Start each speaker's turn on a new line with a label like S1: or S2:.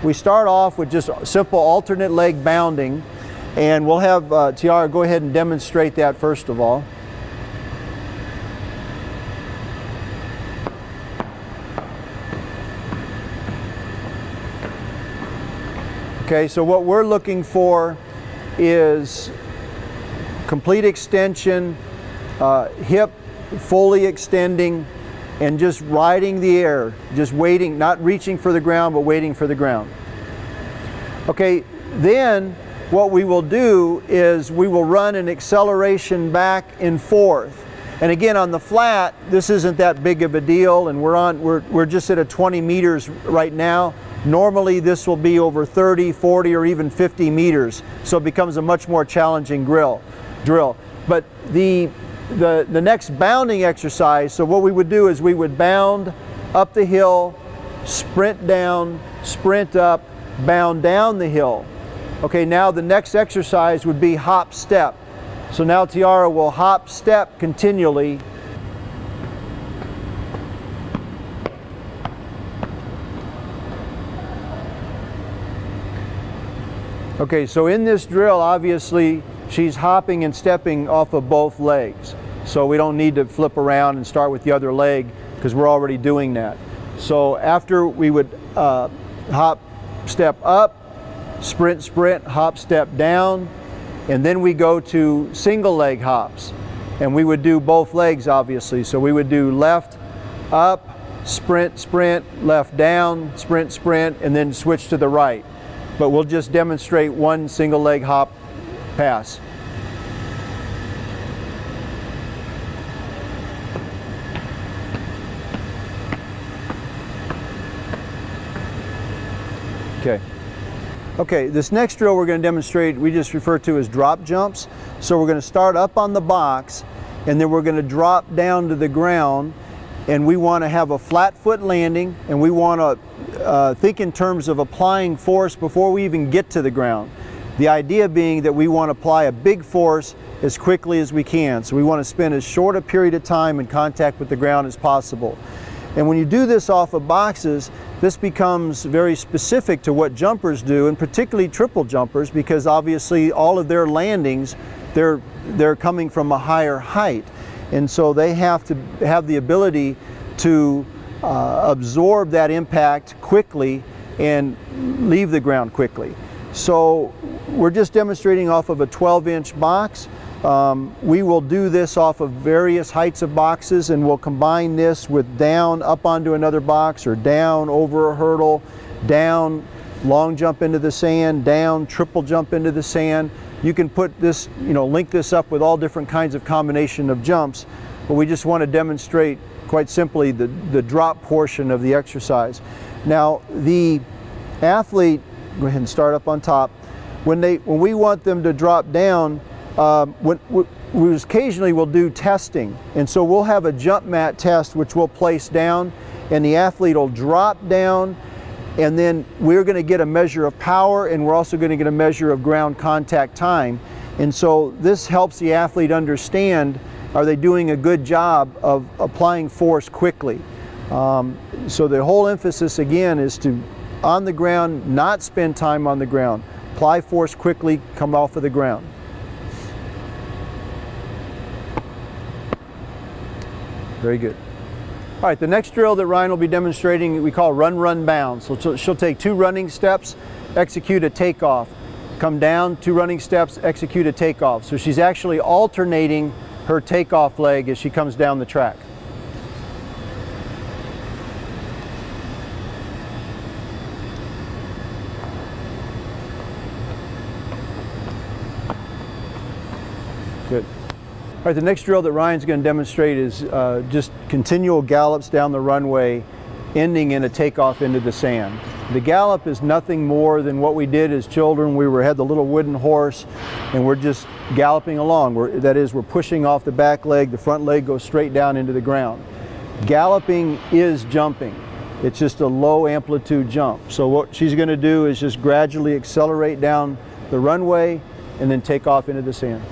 S1: We start off with just simple alternate leg bounding, and we'll have Tiara go ahead and demonstrate that first of all. Okay, so what we're looking for is complete extension, hip fully extending, and just riding the air, just waiting, not reaching for the ground, but waiting for the ground. Okay, then what we will do is we will run an acceleration back and forth. And again, on the flat, this isn't that big of a deal, and we're just at a 20 meters right now. Normally this will be over 30, 40, or even 50 meters, so it becomes a much more challenging drill. But the next bounding exercise, so what we would do is we would bound up the hill, sprint down, sprint up, bound down the hill. Okay, now the next exercise would be hop step. So now Tiara will hop step continually. Okay, so in this drill, obviously, she's hopping and stepping off of both legs. So we don't need to flip around and start with the other leg because we're already doing that. So after we would hop, step up, sprint, sprint, hop, step down, and then we go to single leg hops. And we would do both legs, obviously. So we would do left, up, sprint, sprint, left, down, sprint, sprint, and then switch to the right. But we'll just demonstrate one single leg hop pass. Okay, this next drill we're going to demonstrate, we just refer to as drop jumps. So we're going to start up on the box, and then we're going to drop down to the ground, and we want to have a flat foot landing, and we want to think in terms of applying force before we even get to the ground. The idea being that we want to apply a big force as quickly as we can. So we want to spend as short a period of time in contact with the ground as possible. And when you do this off of boxes, this becomes very specific to what jumpers do, and particularly triple jumpers, because obviously all of their landings, they're coming from a higher height. And so they have to have the ability to absorb that impact quickly and leave the ground quickly. So we're just demonstrating off of a 12-inch box. We will do this off of various heights of boxes, and we'll combine this with down up onto another box, or down over a hurdle, down long jump into the sand, down triple jump into the sand. You can put this, link this up with all different kinds of combination of jumps, but we just want to demonstrate quite simply the drop portion of the exercise. Now the athlete, go ahead and start up on top. When we want them to drop down, we occasionally will do testing, and so we'll have a jump mat test which we'll place down, and the athlete will drop down, and then we're going to get a measure of power, and we're also going to get a measure of ground contact time. And so this helps the athlete understand, are they doing a good job of applying force quickly. So the whole emphasis again is to, on the ground, not spend time on the ground. Apply force quickly, come off of the ground. Very good. All right, the next drill that Ryan will be demonstrating we call run, run, bound. So she'll take 2 running steps, execute a takeoff. Come down, 2 running steps, execute a takeoff. So she's actually alternating her takeoff leg as she comes down the track. Good. All right, the next drill that Ryan's going to demonstrate is just continual gallops down the runway, ending in a takeoff into the sand. The gallop is nothing more than what we did as children. We had the little wooden horse, and we're just galloping along. That is, we're pushing off the back leg, the front leg goes straight down into the ground. Galloping is jumping. It's just a low amplitude jump. So what she's going to do is just gradually accelerate down the runway and then take off into the sand.